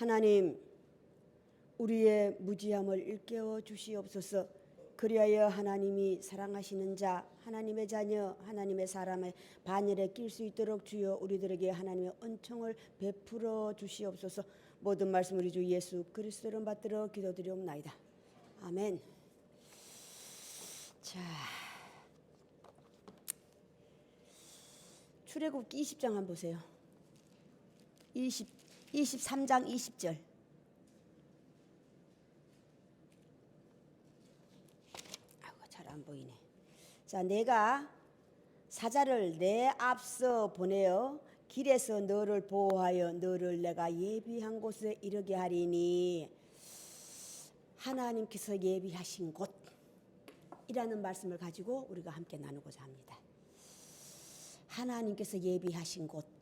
하나님, 우리의 무지함을 일깨워 주시옵소서. 그리하여 하나님이 사랑하시는 자, 하나님의 자녀, 하나님의 사람의 반열에 낄 수 있도록 주여 우리들에게 하나님의 은총을 베풀어 주시옵소서. 모든 말씀 우리 주 예수 그리스도를 받들어 기도드리옵나이다. 아멘. 자, 출애굽기 20장 한번 보세요. 23장 20절. 잘 안 보이네. 자, 내가 사자를 내 앞서 보내어 길에서 너를 보호하여 너를 내가 예비한 곳에 이르게 하리니, 하나님께서 예비하신 곳이라는 말씀을 가지고 우리가 함께 나누고자 합니다. 하나님께서 예비하신 곳,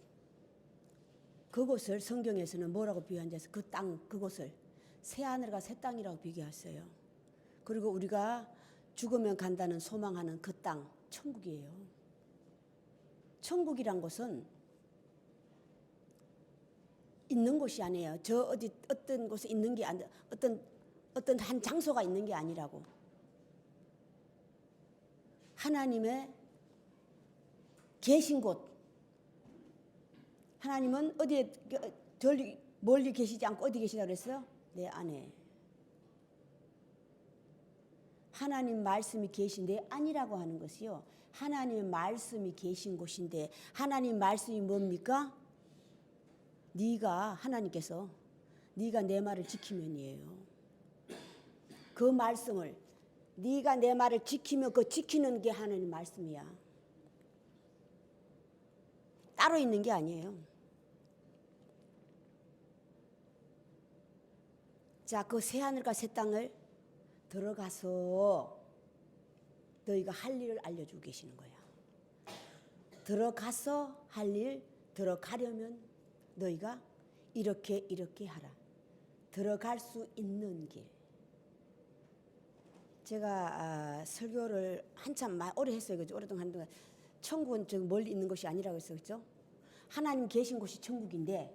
그곳을 성경에서는 뭐라고 비유한지, 그 땅, 그곳을 새하늘과 새 땅이라고 비교했어요. 그리고 우리가 죽으면 간다는 소망하는 그 땅, 천국이에요. 천국이란 곳은 있는 곳이 아니에요. 저 어디 어떤 곳에 있는 게 아니라 어떤 한 장소가 있는 게 아니라고. 하나님의 계신 곳. 하나님은 어디에 멀리 계시지 않고 어디 계시다고 그랬어요? 내 안에. 하나님 말씀이 계신 데 아니라고 하는 것이요, 하나님의 말씀이 계신 곳인데, 하나님 말씀이 뭡니까? 하나님께서 네가 내 말을 지키면이에요. 그 말씀을 네가 내 말을 지키면 그 지키는 게 하나님 말씀이야. 따로 있는 게 아니에요. 자, 그 새하늘과 새 땅을 들어가서 너희가 할 일을 알려주고 계시는 거야. 들어가서 할 일, 들어가려면 너희가 이렇게 하라. 들어갈 수 있는 길. 제가 설교를 한참 오래 했어요. 그죠? 오랫동안 한동안. 천국은 저 멀리 있는 것이 아니라고 했어요. 그죠? 하나님 계신 곳이 천국인데,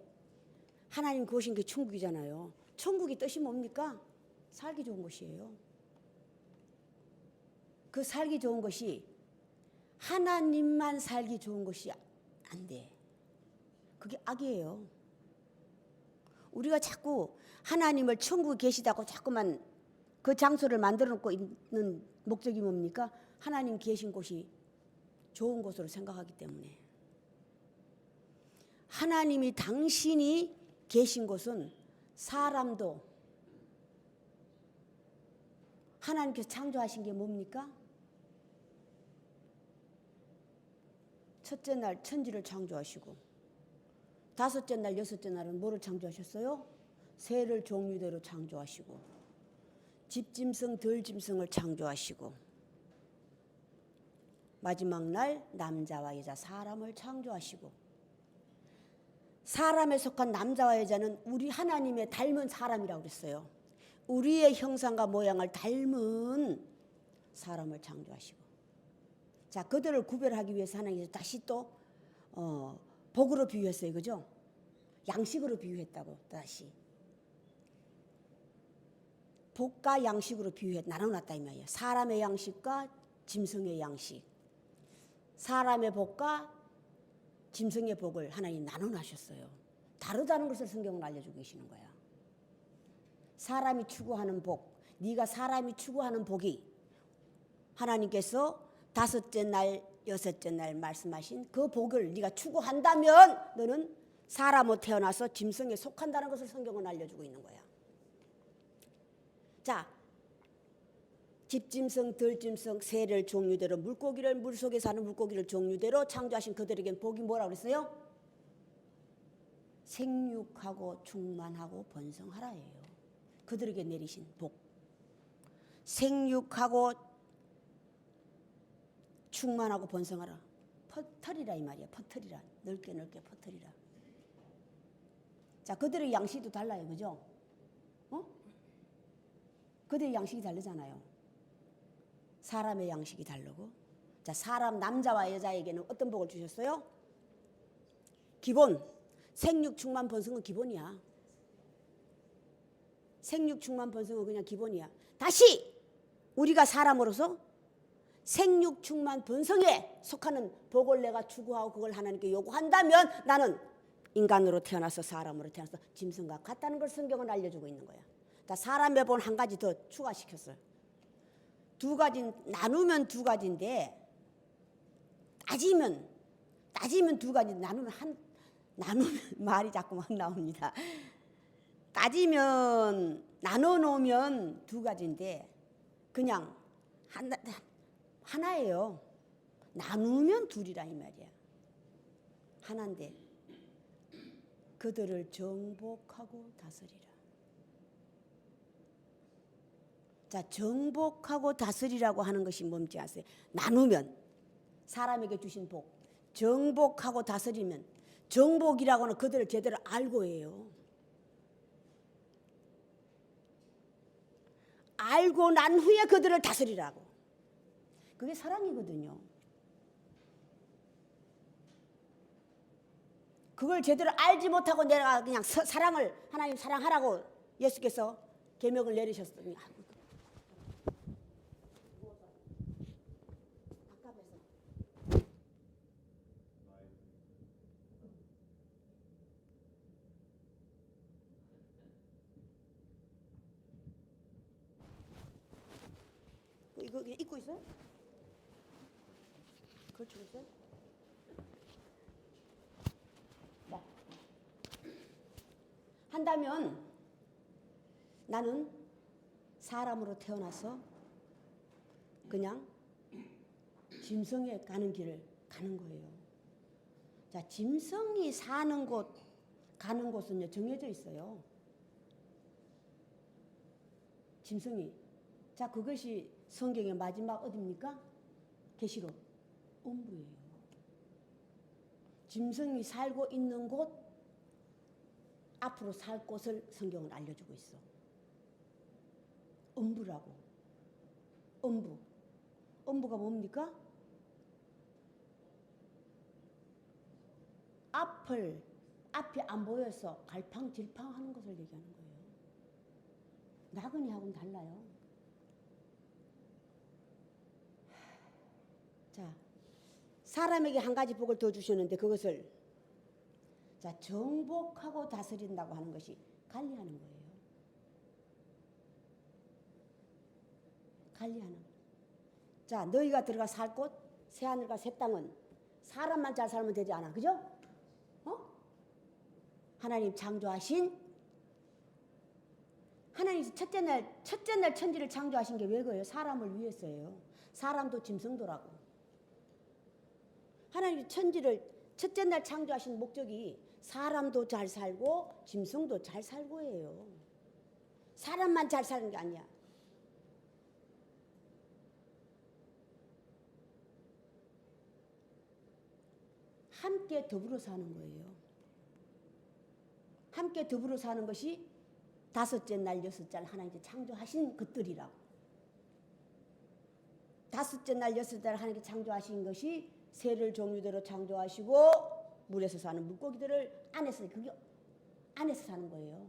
하나님 계신 게 천국이잖아요. 천국이 뜻이 뭡니까? 살기 좋은 곳이에요. 그 살기 좋은 것이 하나님만 살기 좋은 것이 안 돼. 그게 악이에요. 우리가 자꾸 하나님을 천국에 계시다고 자꾸만 그 장소를 만들어 놓고 있는 목적이 뭡니까? 하나님 계신 곳이 좋은 곳으로 생각하기 때문에. 하나님이 당신이 계신 곳은 사람도, 하나님께서 창조하신 게 뭡니까? 첫째 날 천지를 창조하시고, 다섯째 날, 여섯째 날은 뭐를 창조하셨어요? 새를 종류대로 창조하시고, 집짐승, 들짐승을 창조하시고, 마지막 날 남자와 여자, 사람을 창조하시고, 사람에 속한 남자와 여자는 우리 하나님의 닮은 사람이라고 그랬어요. 우리의 형상과 모양을 닮은 사람을 창조하시고, 자, 그들을 구별하기 위해서 하나님께서 다시 또 복으로 비유했어요. 그죠? 양식으로 비유했다고. 다시 복과 양식으로 나눠놨다 이 말이에요. 사람의 양식과 짐승의 양식, 사람의 복과 짐승의 복을 하나님 나눠놨었어요. 다르다는 것을 성경은 알려주고 계시는 거야. 사람이 추구하는 복, 네가 사람이 추구하는 복이 하나님께서 다섯째 날, 여섯째 날 말씀하신 그 복을 네가 추구한다면 너는 사람으로 태어나서 짐승에 속한다는 것을 성경은 알려주고 있는 거야. 자, 집짐승, 들짐승, 새를 종류대로, 물고기를, 물속에 사는 물고기를 종류대로 창조하신 그들에겐 복이 뭐라고 그랬어요? 생육하고 충만하고 번성하라예요. 그들에게 내리신 복. 생육하고 충만하고 번성하라. 퍼뜨리라 이 말이야. 퍼뜨리라. 넓게 퍼뜨리라. 자, 그들의 양식도 달라요. 그죠? 그들의 양식이 다르잖아요. 사람의 양식이 다르고. 자, 사람 남자와 여자에게는 어떤 복을 주셨어요? 기본. 생육 충만 번성은 기본이야. 생육충만 번성은 그냥 기본이야. 다시 우리가 사람으로서 생육충만 번성에 속하는 복을 내가 추구하고 그걸 하나님께 요구한다면 나는 인간으로 태어나서 사람으로 태어나서 짐승과 같다는 걸 성경은 알려주고 있는 거야. 다 사람의 본 한 가지 더 추가시켰어요. 두 가지 나누면 두 가지인데 따지면 두 가지 나누면 말이 자꾸 막 나옵니다. 따지면 나눠 놓으면 두 가지인데 그냥 하나예요. 나누면 둘이라 이 말이야. 하나인데 그들을 정복하고 다스리라. 자, 정복하고 다스리라고 하는 것이 뭔지 아세요? 나누면 사람에게 주신 복, 정복하고 다스리면 정복이라고는 그들을 제대로 알고 해요. 알고 난 후에 그들을 다스리라고. 그게 사랑이거든요. 그걸 제대로 알지 못하고 내가 그냥 사랑을 하나님 사랑하라고 예수께서 계명을 내리셨더니 이거 입고 있어요? 걸치고 있어요? 한다면 나는 사람으로 태어나서 그냥 짐승에 가는 길을 가는 거예요. 자, 짐승이 사는 곳, 가는 곳은요 정해져 있어요. 짐승이. 자, 그것이 성경의 마지막 어디입니까? 계시록 음부예요. 짐승이 살고 있는 곳, 앞으로 살 곳을 성경은 알려주고 있어. 음부라고. 음부. 음부가 뭡니까? 앞이 안 보여서 갈팡질팡 하는 것을 얘기하는 거예요. 나그네하고는 달라요. 자, 사람에게 한 가지 복을 더 주셨는데 그것을 자, 정복하고 다스린다고 하는 것이 관리하는 거예요. 관리하는. 자, 너희가 들어가 살 곳, 새하늘과 새 땅은 사람만 잘 살면 되지 않아. 그죠? 하나님 창조하신 하나님 첫째 날 천지를 창조하신 게 왜 그래요? 사람을 위해서예요. 사람도 짐승도라고. 하나님 천지를 첫째 날 창조하신 목적이 사람도 잘 살고 짐승도 잘 살고예요. 사람만 잘 사는 게 아니야. 함께 더불어 사는 거예요. 함께 더불어 사는 것이 다섯째 날, 여섯째 날 하나님께 창조하신 것들이라고. 다섯째 날, 여섯째 날 하나님께 창조하신 것이 새를 종류대로 창조하시고 물에서 사는 물고기들을 그게 안에서 사는 거예요.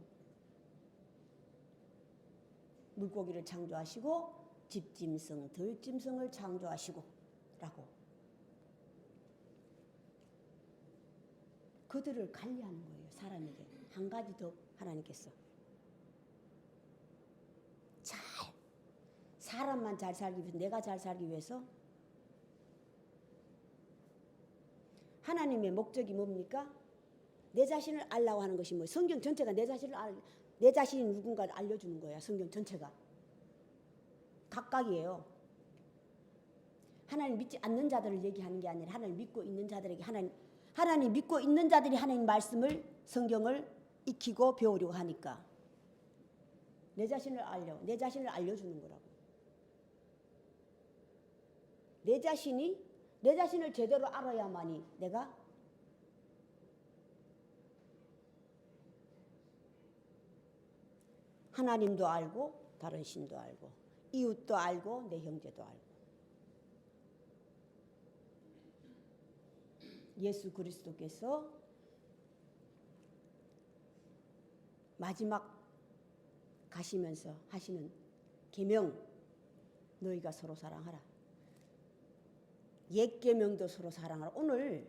물고기를 창조하시고 집짐승, 들짐승을 창조하시고 라고. 그들을 관리하는 거예요. 사람에게. 한 가지 더 하나님께서. 사람만 잘 살기 위해서, 내가 잘 살기 위해서 하나님의 목적이 뭡니까? 내 자신을 알라고 하는 것이 뭐예요? 성경 전체가 내 자신이 누군가를 알려주는 거야. 성경 전체가. 각각이에요. 하나님 믿지 않는 자들을 얘기하는 게 아니라 하나님 믿고 있는 자들에게 하나님 믿고 있는 자들이 하나님 말씀을 성경을 익히고 배우려고 하니까 내 자신을 알려주는 거라고. 내 자신을 제대로 알아야만이 내가 하나님도 알고 다른 신도 알고 이웃도 알고 내 형제도 알고 예수 그리스도께서 마지막 가시면서 하시는 계명, 너희가 서로 사랑하라. 옛 계명도 서로 사랑하라. 오늘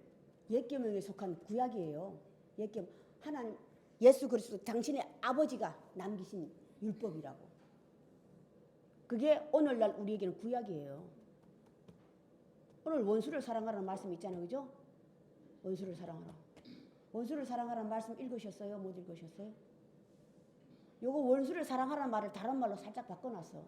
옛 계명에 속한 구약이에요. 옛 계명. 하나님 예수 그리스도 당신의 아버지가 남기신 율법이라고. 그게 오늘날 우리에게는 구약이에요. 오늘 원수를 사랑하라는 말씀 있잖아요. 그죠? 원수를 사랑하라. 원수를 사랑하라는 말씀 읽으셨어요? 못 읽으셨어요? 요거 원수를 사랑하라는 말을 다른 말로 살짝 바꿔놨어.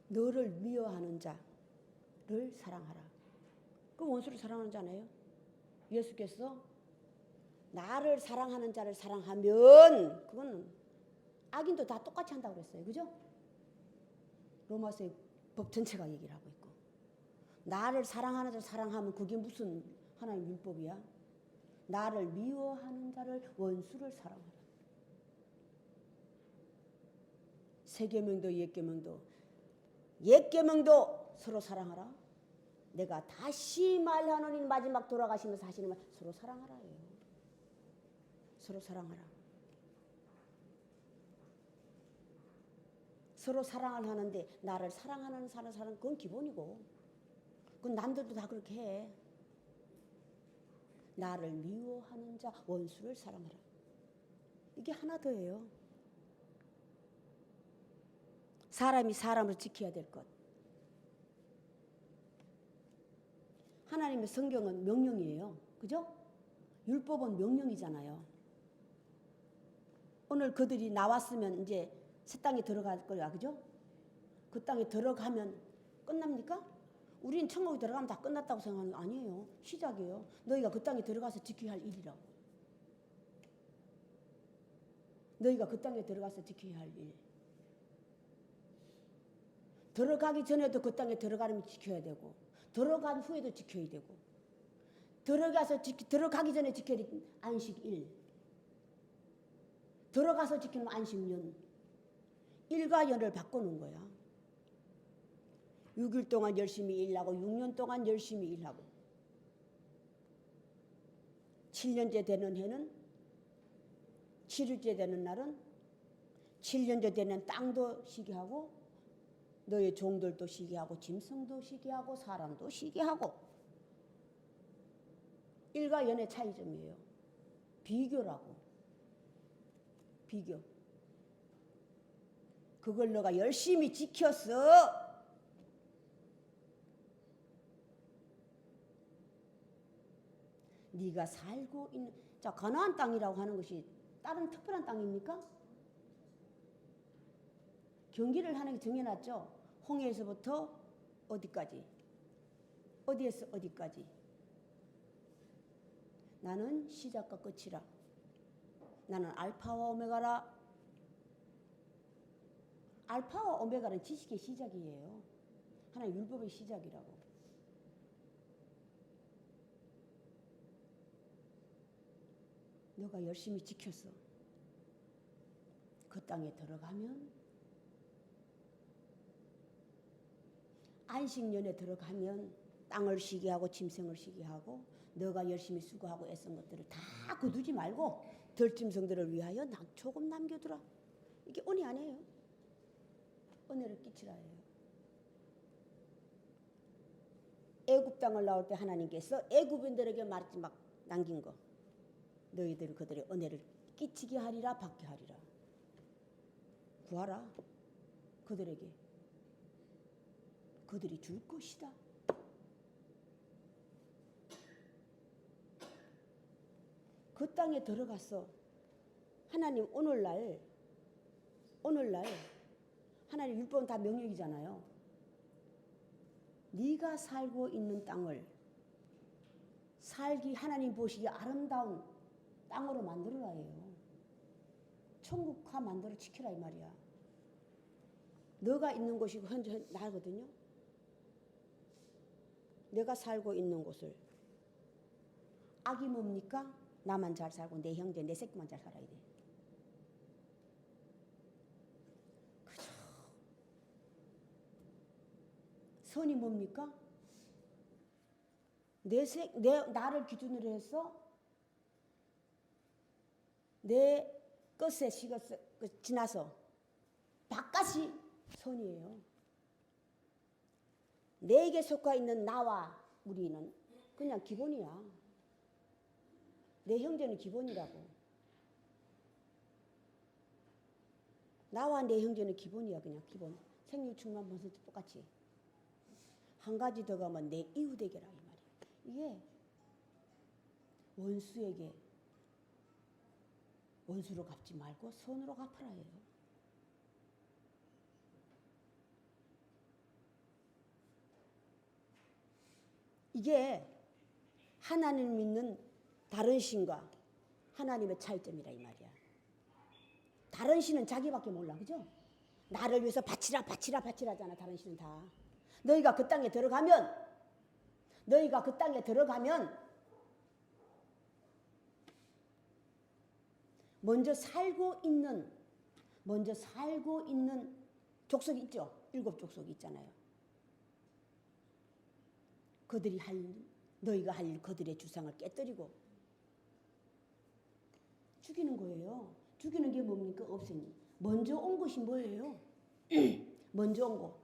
너를 미워하는 자를 사랑하라. 그 원수를 사랑하는 자네요. 예수께서 나를 사랑하는 자를 사랑하면 그건 악인도 다 똑같이 한다고 그랬어요. 그죠? 로마서의 법 전체가 얘기를 하고 있고. 나를 사랑하는 자를 사랑하면 그게 무슨 하나님 율법이야? 나를 미워하는 자를 원수를 사랑하라. 새 계명도 옛 계명도 옛 계명도 서로 사랑하라. 내가 다시 말하노니 마지막 돌아가시면서 하시는 말 서로 사랑하라예요. 서로 사랑하라. 서로 사랑을 하는데 나를 사랑하는 사람 그건 기본이고 그건 남들도 다 그렇게 해. 나를 미워하는 자 원수를 사랑하라. 이게 하나 더예요. 사람이 사람을 지켜야 될 것. 하나님의 성경은 명령이에요. 그죠? 율법은 명령이잖아요. 오늘 그들이 나왔으면 이제 새 땅에 들어갈 거야. 그죠? 그 땅에 들어가면 끝납니까? 우린 천국에 들어가면 다 끝났다고 생각하는 거 아니에요. 시작이에요. 너희가 그 땅에 들어가서 지켜야 할 일이라고. 너희가 그 땅에 들어가서 지켜야 할 일. 들어가기 전에도 그 땅에 들어가려면 지켜야 되고 들어간 후에도 지켜야 되고 들어가기 전에 지켜야 될 안식일 들어가서 지키는 안식년 일과 연을 바꾸는 거야. 6일 동안 열심히 일하고 6년 동안 열심히 일하고 7년째 되는 해는 7일째 되는 날은 7년째 되는 땅도 쉬게 하고 너의 종들도 쉬게 하고 짐승도 쉬게 하고 사람도 쉬게 하고 일과 연의 차이점이에요. 비교라고. 비교. 그걸 너가 열심히 지켰어. 네가 살고 있는 자 가나안 땅이라고 하는 것이 다른 특별한 땅입니까? 경기를 하는 게 정해놨죠. 홍해에서부터 어디까지? 어디에서 어디까지? 나는 시작과 끝이라. 나는 알파와 오메가라. 알파와 오메가는 지식의 시작이에요. 하나의 율법의 시작이라고. 너가 열심히 지켰어. 그 땅에 들어가면 안식년에 들어가면 땅을 쉬게 하고 짐승을 쉬게 하고 너가 열심히 수고하고 애쓴 것들을 다 거두지 말고 들짐승들을 위하여 조금 남겨두라. 이게 은혜 아니에요. 은혜를 끼치라 해요. 애굽 땅을 나올 때 하나님께서 애굽인들에게 말했지 막 남긴 거. 너희들 그들의 은혜를 끼치게 하리라 받게 하리라. 구하라. 그들에게. 그들이 줄 것이다. 그 땅에 들어가서 하나님 오늘날 하나님 율법은 다 명령이잖아요. 네가 살고 있는 땅을 살기 하나님 보시기에 아름다운 땅으로 만들어라 해요. 천국화 만들어 지켜라 이 말이야. 너가 있는 곳이 현재 나거든요. 내가 살고 있는 곳을 악이 뭡니까? 나만 잘 살고 내 형제 내 새끼만 잘 살아야 돼. 선이 뭡니까? 나를 기준으로 해서 내 것에 지나서 바깥이 선이에요. 내게 속해 있는 나와 우리는 그냥 기본이야. 내 형제는 기본이라고. 나와 내 형제는 기본이야. 그냥 기본. 생육 충만 번수 똑같이. 한 가지 더 가면 내 이웃에게라 이 말이야. 이게 원수에게 원수로 갚지 말고 선으로 갚아라 해요. 이게 하나님 믿는 다른 신과 하나님의 차이점이라 이 말이야. 다른 신은 자기밖에 몰라, 그죠? 나를 위해서 바치라 하잖아. 다른 신은 다. 너희가 그 땅에 들어가면 먼저 살고 있는 족속이 있죠. 7 족속이 있잖아요. 너희가 할 그들의 주상을 깨뜨리고 죽이는 거예요. 죽이는 게 뭡니까? 없으니. 먼저 온 것이 뭐예요? 먼저 온 거.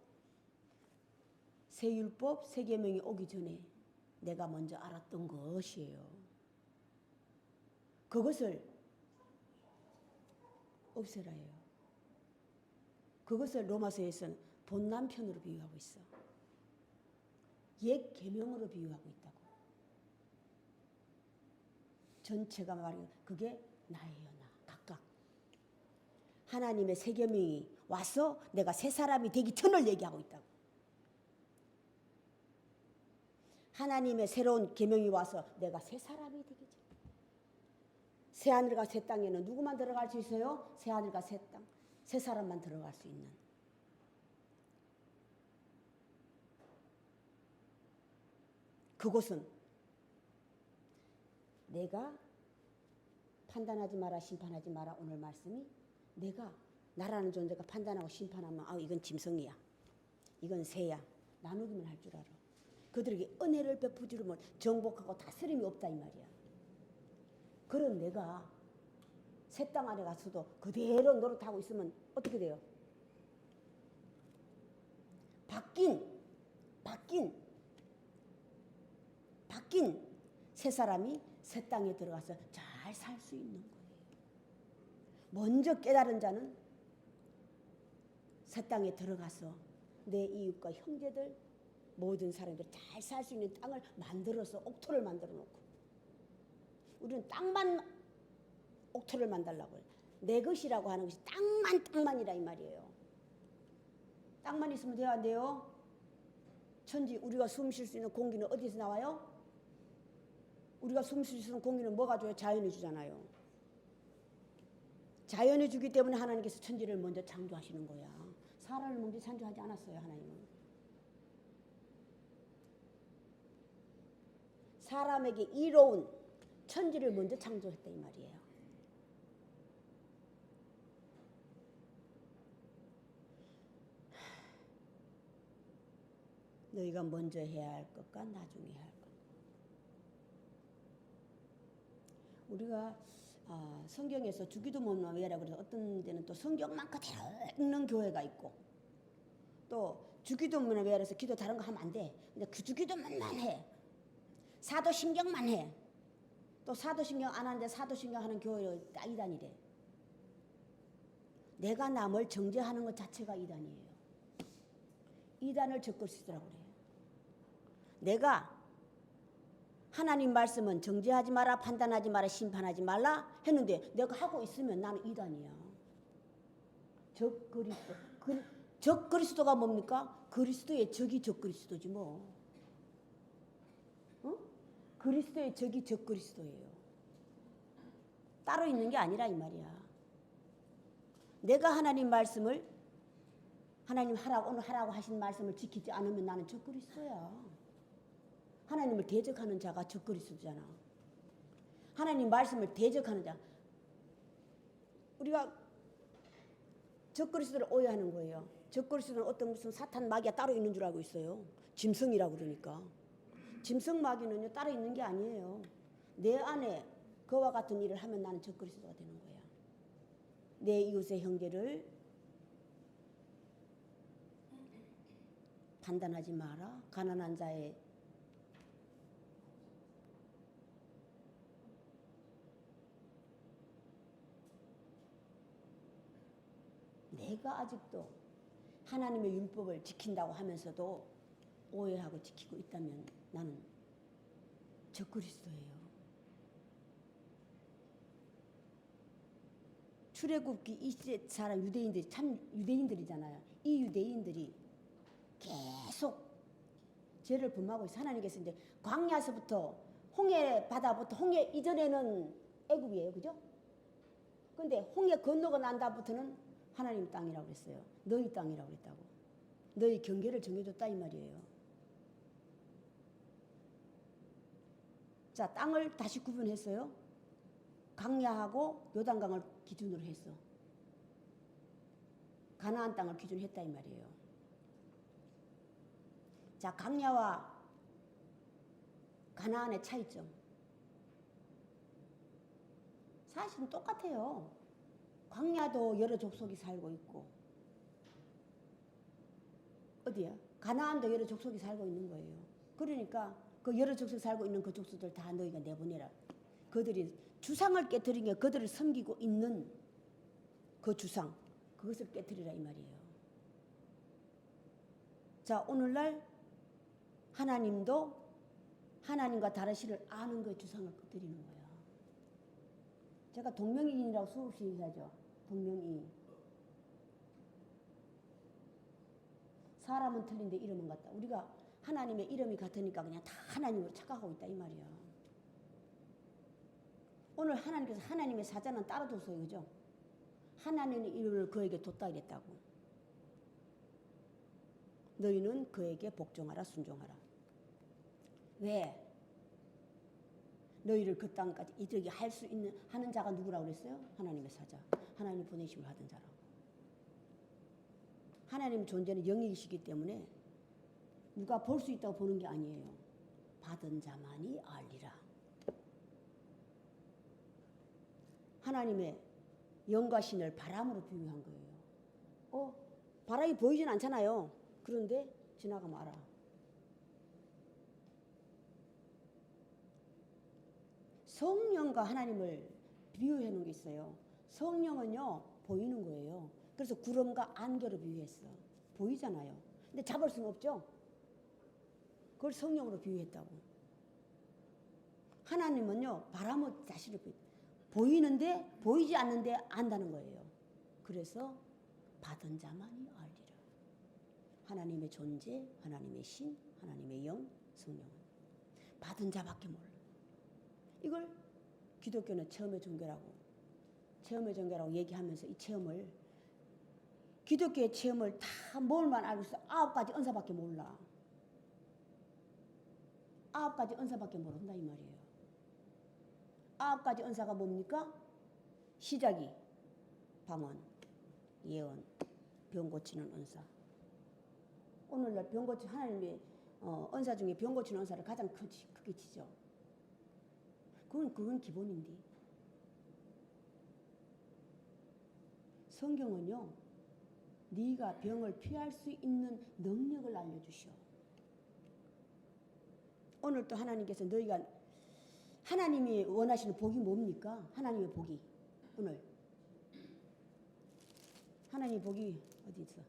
새 율법, 새 계명이 오기 전에 내가 먼저 알았던 것이에요. 그것을 없애라 해요. 그것을 로마서에서는 본남편으로 비유하고 있어. 옛 계명으로 비유하고 있다고. 전체가 말이에요. 그게 나예요, 나. 각각. 하나님의 새 계명이 와서 내가 새 사람이 되기 전을 얘기하고 있다고. 하나님의 새로운 계명이 와서 내가 새 사람이 되기 전. 새 하늘과 새 땅에는 누구만 들어갈 수 있어요? 새 하늘과 새 땅. 새 사람만 들어갈 수 있는. 그곳은 내가 판단하지 마라, 심판하지 마라. 오늘 말씀이 내가 나라는 존재가 판단하고 심판하면 이건 짐승이야. 이건 새야. 나누기만 할 줄 알아. 그들에게 은혜를 베푸지를 못 정복하고 다스림이 없다 이 말이야. 그런 내가 새 땅 안에 가서도 그대로 노릇하고 있으면 어떻게 돼요? 바뀐 새 사람이 새 땅에 들어가서 잘 살 수 있는 거예요. 먼저 깨달은 자는 새 땅에 들어가서 내 이웃과 형제들 모든 사람들이 잘 살 수 있는 땅을 만들어서 옥토를 만들어 놓고 우리는 땅만 옥토를 만들려고 해요. 내 것이라고 하는 것이 땅만이라 이 말이에요. 땅만 있으면 돼요, 안 돼요? 천지 우리가 숨 쉴 수 있는 공기는 어디서 나와요? 우리가 숨 쉴 수 있는 공기는 뭐가 줘요? 자연이 주잖아요. 자연이 주기 때문에 하나님께서 천지를 먼저 창조하시는 거야. 사람을 먼저 창조하지 않았어요, 하나님은. 사람에게 이로운 천지를 먼저 창조했다 이 말이에요. 너희가 먼저 해야 할 것과 나중에 해야 할 것. 우리가 성경에서 주기도 못하면 왜라고 그래서 어떤 데는 또 성경만 그대로 읽는 교회가 있고 또 주기도 못하면 왜라 해서 기도 다른 거 하면 안 돼. 근데 그 주기도만 해. 사도신경만 해. 또 사도신경 안 하는데 사도신경 하는 교회를 이단이래. 내가 남을 정죄하는 것 자체가 이단이에요. 이단을 적글 쓰더라고 그래요. 내가 하나님 말씀은 정죄하지 마라, 판단하지 마라, 심판하지 말라 했는데 내가 하고 있으면 나는 이단이야. 적그리스도. 적그리스도가 뭡니까? 그리스도의 적이 적그리스도지 뭐. 어? 그리스도의 적이 적그리스도예요. 따로 있는 게 아니라 이 말이야. 내가 하나님 말씀을 하나님 오늘 하라고 하신 말씀을 지키지 않으면 나는 적그리스도야. 하나님을 대적하는 자가 적그리스도잖아. 하나님 말씀을 대적하는 자. 우리가 적그리스도를 오해하는 거예요. 적그리스도는 어떤 무슨 사탄 마귀가 따로 있는 줄 알고 있어요. 짐승이라고 그러니까. 짐승 마귀는요 따로 있는 게 아니에요. 내 안에 그와 같은 일을 하면 나는 적그리스도가 되는 거야. 내 이웃의 형제를 판단하지 마라. 가난한 자의 내가 아직도 하나님의 율법을 지킨다고 하면서도 오해하고 지키고 있다면 나는 적그리스도예요. 출애굽기 이세 사람 유대인들이 참 유대인들이잖아요. 이 유대인들이 계속 죄를 범하고 있어요. 하나님께서 이제 광야에서부터 홍해 바다부터 홍해 이전에는 애굽이에요. 그죠? 근데 홍해 건너고 난 다음부터는 하나님 땅이라고 그랬어요. 너희 땅이라고 그랬다고. 너희 경계를 정해줬다 이 말이에요. 자, 땅을 다시 구분했어요. 강야하고 요단강을 기준으로 했어. 가나안 땅을 기준으로 했다 이 말이에요. 자, 강야와 가나안의 차이점. 사실은 똑같아요. 광야도 여러 족속이 살고 있고 어디야? 가나안도 여러 족속이 살고 있는 거예요. 그러니까 그 여러 족속이 살고 있는 그 족속들 다 너희가 내보내라. 그들이 주상을 깨뜨린 게 그들을 섬기고 있는 그 주상 그것을 깨뜨리라 이 말이에요. 자, 오늘날 하나님도 하나님과 다르시를 아는 그 주상을 깨뜨리는 거예요. 제가 동명이인이라고 수없이 얘기하죠. 동명이인. 사람은 틀린데 이름은 같다. 우리가 하나님의 이름이 같으니까 그냥 다 하나님으로 착각하고 있다 이 말이야. 오늘 하나님께서 하나님의 사자는 따로 뒀어요. 그죠? 하나님의 이름을 그에게 뒀다 이랬다고. 너희는 그에게 복종하라 순종하라. 왜? 너희를 그 땅까지 이르게 할 수 있는 하는 자가 누구라고 그랬어요? 하나님의 사자. 하나님 보내심을 하던 자라고. 하나님 존재는 영이시기 때문에 누가 볼 수 있다고 보는 게 아니에요. 받은 자만이 알리라. 하나님의 영과 신을 바람으로 비유한 거예요. 바람이 보이진 않잖아요. 그런데 지나가면 알아. 성령과 하나님을 비유해 놓은 게 있어요. 성령은요 보이는 거예요. 그래서 구름과 안개로 비유했어. 보이잖아요. 근데 잡을 수는 없죠. 그걸 성령으로 비유했다고. 하나님은요 바람을 자신을 보이는데 보이지 않는데 안다는 거예요. 그래서 받은 자만이 알리라. 하나님의 존재, 하나님의 신, 하나님의 영, 성령은 받은 자밖에 몰라. 이걸 기독교는 체험의 종교라고 얘기하면서 이 체험을 기독교의 체험을 다 뭘만 알고 있어. 9가지 은사밖에 몰라. 9가지 은사밖에 모른다 이 말이에요. 9가지 은사가 뭡니까? 시작이 방언, 예언, 병 고치는 은사. 오늘날 병 고치는 하나님의 은사 중에 병 고치는 은사를 가장 크게 치죠. 그건 기본인데. 성경은요, 네가 병을 피할 수 있는 능력을 알려주셔. 오늘 또 하나님께서 너희가 하나님이 원하시는 복이 뭡니까? 하나님의 복이 오늘 하나님의 복이 어디 있어?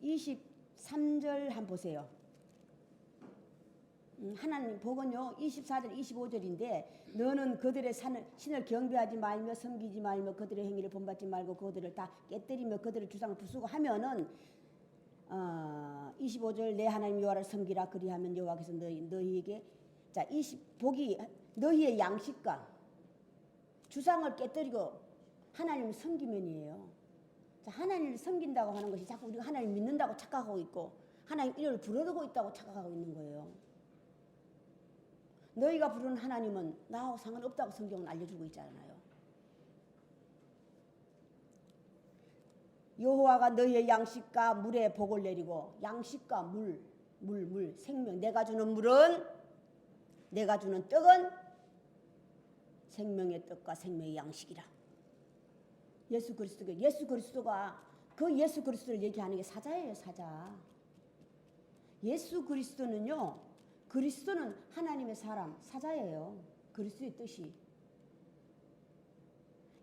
23절 한번 보세요. 하나님 복은요 24절 25절인데 너는 그들의 신을 경배하지 말며 섬기지 말며 그들의 행위를 본받지 말고 그들을 다 깨뜨리며 그들의 주상을 부수고 하면은 25절 내 하나님 여호와를 섬기라 그리하면 여호와께서 너희에게 자 복이 너희의 양식과 주상을 깨뜨리고 하나님을 섬기면이에요. 자, 하나님을 섬긴다고 하는 것이 자꾸 우리가 하나님 믿는다고 착각하고 있고 하나님 이름을 부르고 있다고 착각하고 있는 거예요. 너희가 부르는 하나님은 나하고 상관없다고 성경은 알려주고 있잖아요. 여호와가 너희의 양식과 물에 복을 내리고 양식과 물 생명 내가 주는 물은 내가 주는 떡은 생명의 떡과 생명의 양식이라. 예수 그리스도가 그 예수 그리스도를 얘기하는 게 사자예요, 사자. 예수 그리스도는요. 그리스도는 하나님의 사람, 사자예요. 그리스도의 뜻이.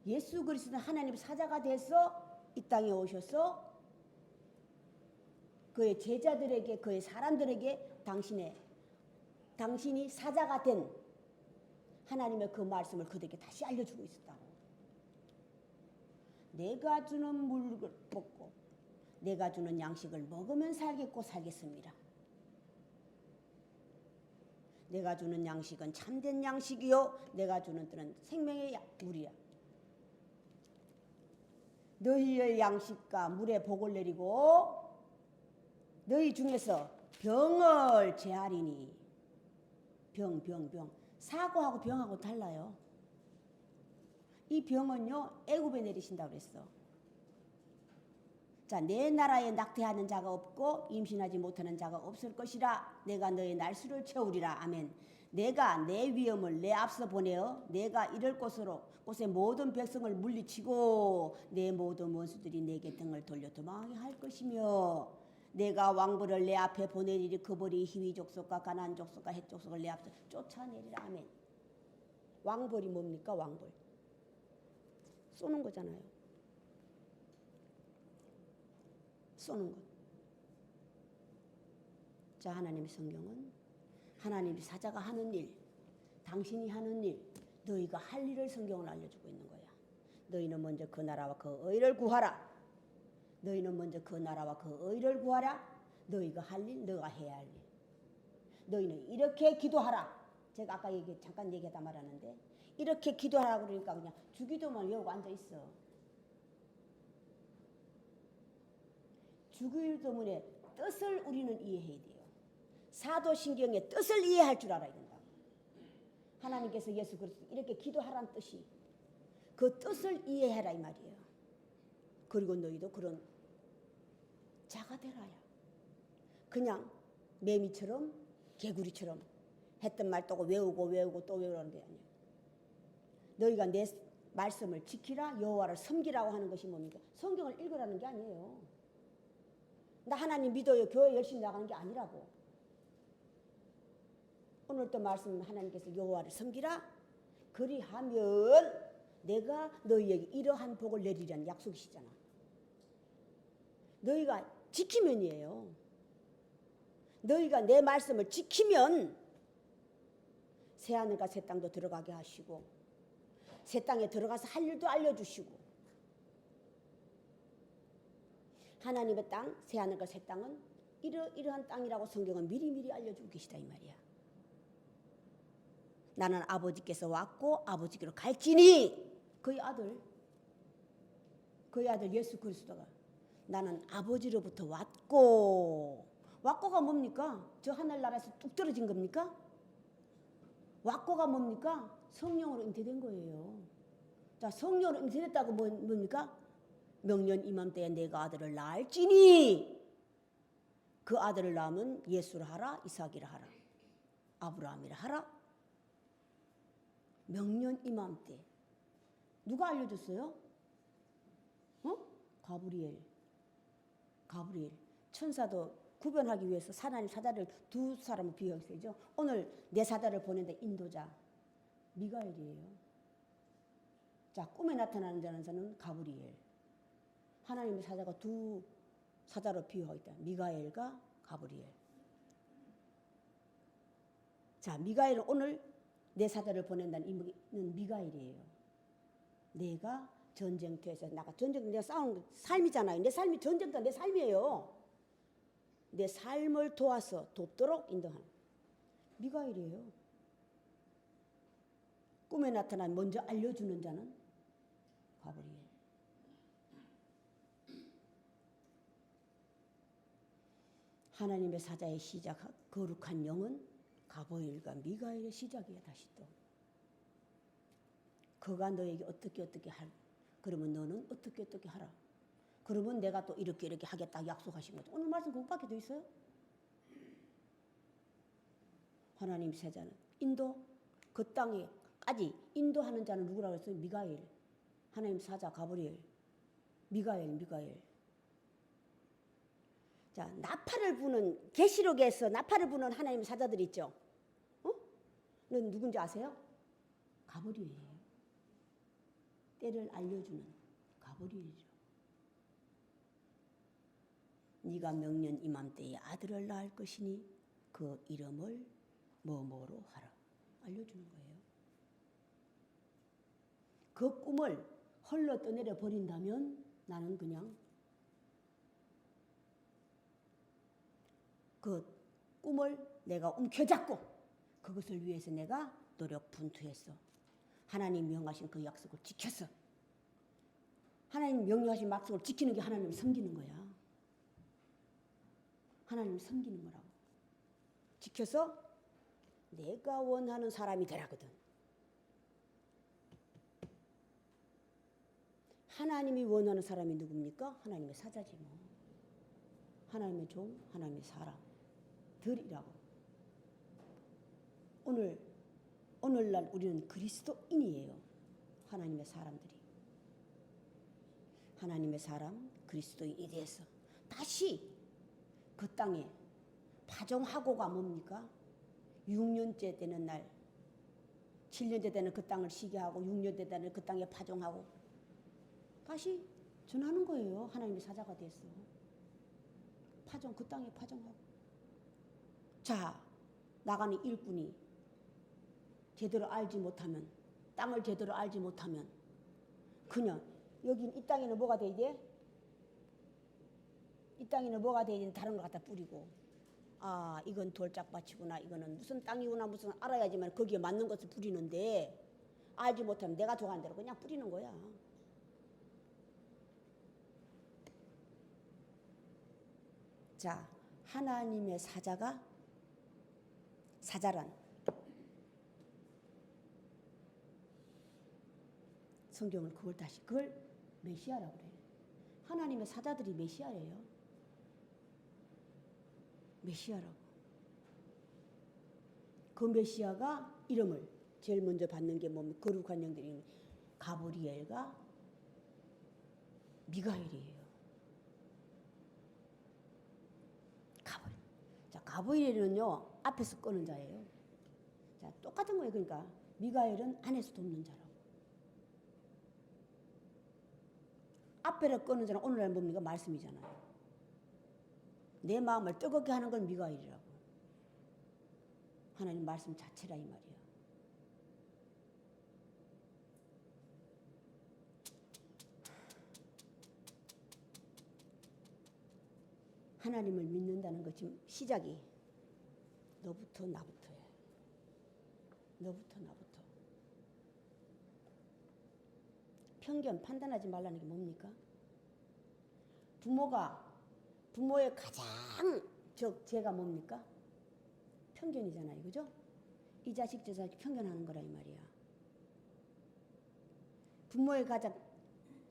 예수 그리스도는 하나님의 사자가 돼서 이 땅에 오셔서 그의 제자들에게 그의 사람들에게 당신이 사자가 된 하나님의 그 말씀을 그들에게 다시 알려주고 있었다고. 내가 주는 물을 먹고 내가 주는 양식을 먹으면 살겠습니다. 내가 주는 양식은 참된 양식이요 내가 주는 떡은 생명의 물이야. 너희의 양식과 물에 복을 내리고 너희 중에서 병을 제하리니. 병. 사고하고 병하고 달라요. 이 병은요 애굽에 내리신다고 그랬어. 자, 내 나라에 낙태하는 자가 없고 임신하지 못하는 자가 없을 것이라. 내가 너의 날수를 채우리라. 아멘. 내가 내 위엄을 내 앞서 보내어 내가 이럴 곳에 모든 백성을 물리치고 내 모든 원수들이 내게 등을 돌려 도망하게 할 것이며 내가 왕벌을 내 앞에 보내리니 그벌이 히위 족속과 가나안 족속과 헷 족속을 내 앞서 쫓아내리라. 아멘. 왕벌이 뭡니까? 왕벌 쏘는 거잖아요. 쏘는 것. 자, 하나님의 성경은 하나님의 사자가 하는 일, 당신이 하는 일, 너희가 할 일을 성경을 알려주고 있는 거야. 너희는 먼저 그 나라와 그 의를 구하라. 너희는 먼저 그 나라와 그 의를 구하라. 너희가 할 일, 너가 해야 할 일. 너희는 이렇게 기도하라. 제가 아까 잠깐 얘기하다 말았는데 이렇게 기도하라고 그러니까 그냥 주기도만 외우고 앉아있어. 주기도문의 뜻을 우리는 이해해야 돼요. 사도신경의 뜻을 이해할 줄 알아야 된다. 하나님께서 예수 그리스도 이렇게 기도하라는 뜻이 그 뜻을 이해해라 이 말이에요. 그리고 너희도 그런 자가 되라야. 그냥 매미처럼 개구리처럼 했던 말 또 외우고 또 외우라는 게 아니에요. 너희가 내 말씀을 지키라 여호와를 섬기라고 하는 것이 뭡니까? 성경을 읽으라는 게 아니에요. 나 하나님 믿어요. 교회 열심히 나가는 게 아니라고. 오늘 또 말씀 하나님께서 여호와를 섬기라. 그리하면 내가 너희에게 이러한 복을 내리라는 약속이시잖아. 너희가 지키면이에요. 너희가 내 말씀을 지키면 새하늘과 새 땅도 들어가게 하시고 새 땅에 들어가서 할 일도 알려주시고 하나님의 땅, 새하늘과 새 땅은 이러한 땅이라고 성경은 미리미리 알려주고 계시다 이 말이야. 나는 아버지께서 왔고 아버지께로 갈지니 그의 아들 예수 그리스도가 나는 아버지로부터 왔고가 뭡니까? 저 하늘나라에서 뚝 떨어진 겁니까? 왔고가 뭡니까? 성령으로 잉태된 거예요. 자, 성령으로 잉태됐다고 뭡니까? 명년 이맘때에 내가 아들을 낳을지니 그 아들을 낳으면 예수를 하라 이삭이라 하라 아브라함이라 하라. 명년 이맘때 누가 알려줬어요? 가브리엘 천사도 구별하기 위해서 하나님 사자를 두 사람을 비유했죠. 오늘 내 사자를 보낸데 인도자 미가엘이에요. 자, 꿈에 나타나는 자는 가브리엘. 하나님의 사자가 두 사자로 비유하고 있다. 미가엘과 가브리엘. 자, 미가엘은 오늘 내 사자를 보낸다는 이는 미가엘이에요. 내가 전쟁터에서 내가 싸우는 삶이잖아요. 내 삶이 전쟁터 내 삶이에요. 내 삶을 도와서 돕도록 인도하는 미가엘이에요. 꿈에 나타난 먼저 알려주는 자는 가브리엘. 하나님의 사자의 시작 거룩한 영은 가브리엘과 미가엘의 시작이야. 다시 또 그가 너에게 어떻게 할 그러면 너는 어떻게 하라. 그러면 내가 또 이렇게 이렇게 하겠다 약속하신 거죠. 오늘 말씀 그것밖에 더 있어요? 하나님 세자는 인도 그 땅에까지 인도하는 자는 누구라고 했어요? 미가엘. 하나님 사자 가브리엘. 미가엘. 자, 나팔을 부는 계시록에서 나팔을 부는 하나님 사자들 있죠. 는 누군지 아세요? 가브리엘이에요. 때를 알려주는 가브리엘이죠. 네가 명년 이맘때에 아들을 낳을 것이니 그 이름을 뭐뭐로 하라. 알려주는 거예요. 그 꿈을 헐러 떠내려 버린다면 나는 그냥 그 꿈을 내가 움켜잡고 그것을 위해서 내가 노력 분투했어. 하나님 명하신 그 약속을 지켰어. 하나님 명령하신 약속을 지키는 게 하나님을 섬기는 거야. 하나님을 섬기는 거라고. 지켜서 내가 원하는 사람이 되라거든. 하나님이 원하는 사람이 누굽니까? 하나님의 사자지 뭐. 하나님의 종, 하나님의 사람들이라고. 오늘날 우리는 그리스도인이에요. 하나님의 사람들이. 하나님의 사람, 그리스도인이 돼서 다시 그 땅에 파종하고가 뭡니까? 6년째 되는 날, 7년째 되는 그 땅을 쉬게 하고 6년째 되는 그 땅에 파종하고 다시 전하는 거예요. 하나님의 사자가 됐어. 그 땅에 파종하고. 자, 나가는 일꾼이 제대로 알지 못하면, 땅을 제대로 알지 못하면 그냥 여긴 이 땅에는 뭐가 돼야 돼? 이 땅에는 뭐가 돼야 돼? 다른 거 갖다 뿌리고, 아, 이건 돌짝밭이구나, 이거는 무슨 땅이구나, 무슨 알아야지만 거기에 맞는 것을 뿌리는데 알지 못하면 내가 좋아하는 대로 그냥 뿌리는 거야. 자, 하나님의 사자란 성경을 그걸 메시아라고 그래요. 하나님의 사자들이 메시아예요. 메시아라고. 그 메시아가 이름을 제일 먼저 받는 게 뭡니까? 거룩한 영들이 가브리엘과 미가엘이에요. 자, 가브리엘은요 앞에서 끄는 자예요. 자, 똑같은 거예요. 그러니까 미가엘은 안에서 돕는 자라고. 앞에를 끄는 자는 오늘날 뭡니까? 말씀이잖아요. 내 마음을 뜨겁게 하는 건 미가엘이라고. 하나님 말씀 자체라 이 말이야. 하나님을 믿는다는 것 지금 시작이 너부터 나부터야. 너부터 나부터. 편견 판단하지 말라는 게 뭡니까? 부모의 가장 죄가 뭡니까? 편견이잖아요. 그죠? 이 자식 저 자식 편견하는 거라 이 말이야. 부모의 가장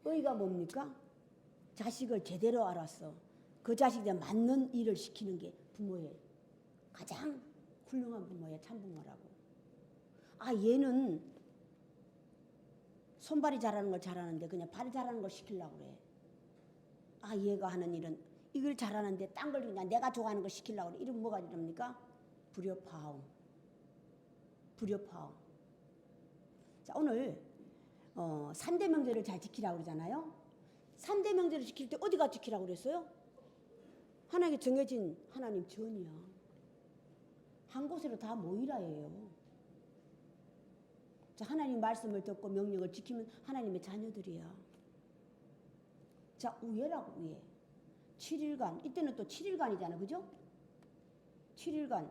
의가 뭡니까? 자식을 제대로 알았어. 그 자식에 맞는 일을 시키는 게 부모의 가장 훌륭한 부모의 참부모라고. 아, 얘는 손발이 잘하는 걸 잘하는데 그냥 발이 잘하는 걸 시키려고 그래. 아, 얘가 하는 일은 이걸 잘하는데 딴 걸 그냥 내가 좋아하는 걸 시키려고 그래. 이러면 뭐가 이럽니까? 불협화음. 자, 오늘 3대 명제를 잘 지키라고 그러잖아요. 3대 명제를 지킬 때 어디가 지키라고 그랬어요? 하나님께 정해진 하나님 전이야. 한 곳으로 다 모이라예요. 자, 하나님 말씀을 듣고 명령을 지키면 하나님의 자녀들이야. 자, 우예라고 우예. 7일간. 이때는 또 7일간이잖아. 그죠? 7일간.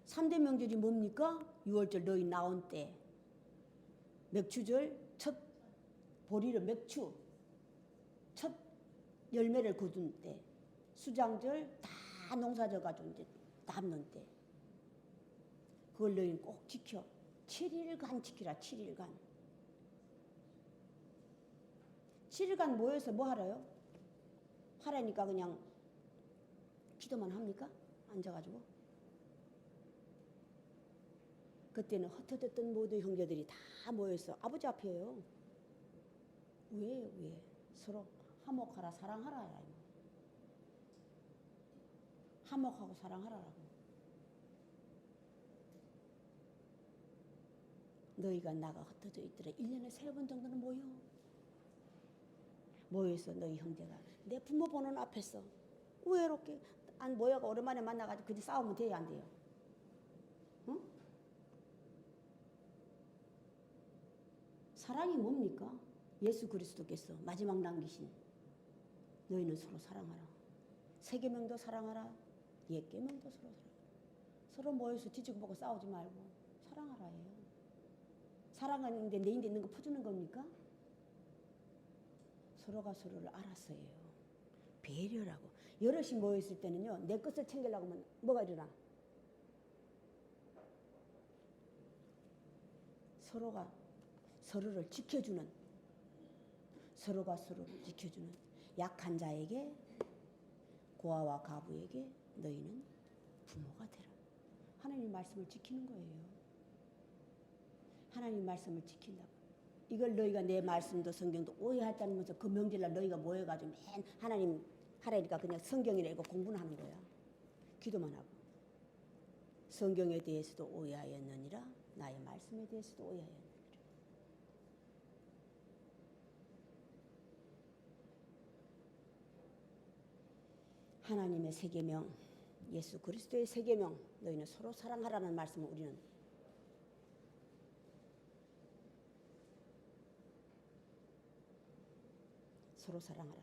3대 명절이 뭡니까? 6월절 너희 나온 때. 맥추절 첫 보리를 맥추. 첫 열매를 거둔 때. 수장절 다 농사져 가지고 이제 남는 때. 그걸 너희는 꼭 지켜. 7일간 지키라. 7일간. 7일간 모여서 뭐 하래요? 하라니까 그냥 기도만 합니까? 앉아가지고. 그때는 흩어졌던 모든 형제들이 다 모여서 아버지 앞에요. 왜? 서로 화목하라 사랑하라. 화목하고 사랑하라라고. 너희가 나가 흩어져 있더라. 1년에 3번 정도는 모여서 너희 형제가 내 부모 보는 앞에서 외롭게 안 모여가 오랜만에 만나가지고 그냥 싸우면 돼요, 안 돼요? 응? 사랑이 뭡니까? 예수 그리스도께서 마지막 남기신 너희는 서로 사랑하라. 세계명도 사랑하라. 옛계명도 서로 사랑하라. 서로 모여서 뒤지고 보고 싸우지 말고 사랑하라예요. 사랑하는데 내 인데 있는 거 퍼주는 겁니까? 서로가 서로를 알았어요. 배려라고. 여럿이 모였을 때는요, 내 것을 챙기려고 하면 뭐가 일어나? 서로가 서로를 지켜주는, 서로가 서로를 지켜주는 약한 자에게, 고아와 가부에게 너희는 부모가 되라. 하나님 말씀을 지키는 거예요. 하나님 말씀을 지킨다고. 이걸 너희가 내 말씀도 성경도 오해했다면서 그 명절날 너희가 모여가지고 맨 하나님 하라니까 그냥 성경이라 이거 공부는 하는 거야. 기도만 하고. 성경에 대해서도 오해하였느니라. 나의 말씀에 대해서도 오해하였느니라. 하나님의 세계명, 예수 그리스도의 세계명, 너희는 서로 사랑하라는 말씀을 우리는 서로 사랑하라.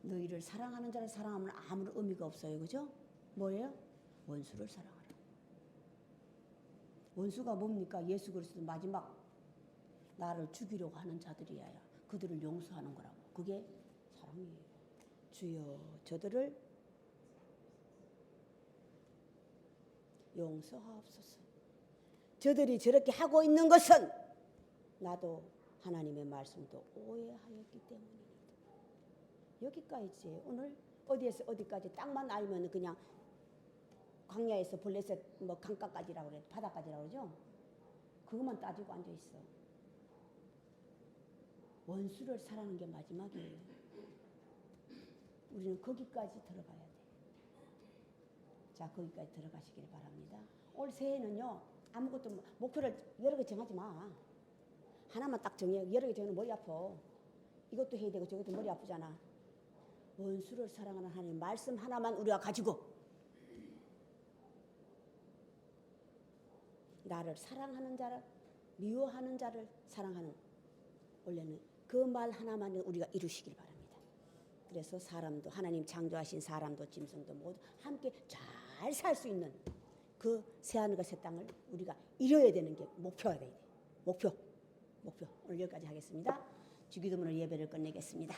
너희를 사랑하는 자를 사랑하면 아무런 의미가 없어요. 그죠? 뭐예요? 원수를 사랑하라. 원수가 뭡니까? 예수 그리스도 마지막 나를 죽이려고 하는 자들이야. 그들을 용서하는 거라고. 그게 사랑이에요. 주여 저들을 용서하옵소서. 저들이 저렇게 하고 있는 것은 나도 하나님의 말씀도 오해하였기 때문입니다. 여기까지 오늘 어디에서 어디까지 땅만 알면 그냥 광야에서 블레셋 뭐 강가까지라고 그래, 바다까지라고 그러죠. 그것만 따지고 앉아 있어. 원수를 사랑하는 게 마지막이에요. 우리는 거기까지 들어가야 돼. 자, 거기까지 들어가시길 바랍니다. 올 새해는요, 아무것도 목표를 여러 개 정하지 마. 하나만 딱 정해. 여러 개 정하면 머리 아파. 이것도 해야 되고 저것도 머리 아프잖아. 원수를 사랑하는 하나님 말씀 하나만 우리가 가지고 나를 사랑하는 자를 미워하는 자를 사랑하는 원래는 그 말 하나만 우리가 이루시길 바랍니다. 그래서 사람도 하나님 창조하신 사람도 짐승도 모두 함께 잘 살 수 있는 그 새하늘과 새 땅을 우리가 이뤄야 되는 게 목표가 돼야 돼. 목표. 오늘 여기까지 하겠습니다. 주기도문으로 예배를 끝내겠습니다.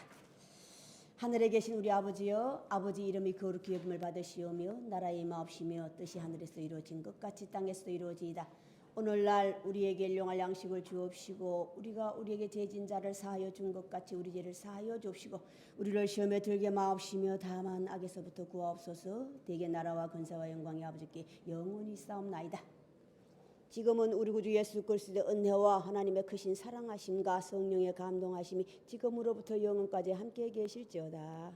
하늘에 계신 우리 아버지여, 아버지 이름이 거룩히 여김을 받으시오며 나라의 임하옵시며 뜻이 하늘에서 이루어진 것 같이 땅에서도 이루어지이다. 오늘날 우리에게 일용할 양식을 주옵시고 우리가 우리에게 죄진 자를 사하여 준 것 같이 우리 죄를 사하여 주옵시고 우리를 시험에 들게 마옵시며 다만 악에서부터 구하옵소서. 대개 나라와 근사와 영광이 아버지께 영원히 있사옵나이다. 지금은 우리 구주 예수 그리스도의 은혜와 하나님의 크신 사랑하심과 성령의 감동하심이 지금으로부터 영원까지 함께 계실지어다.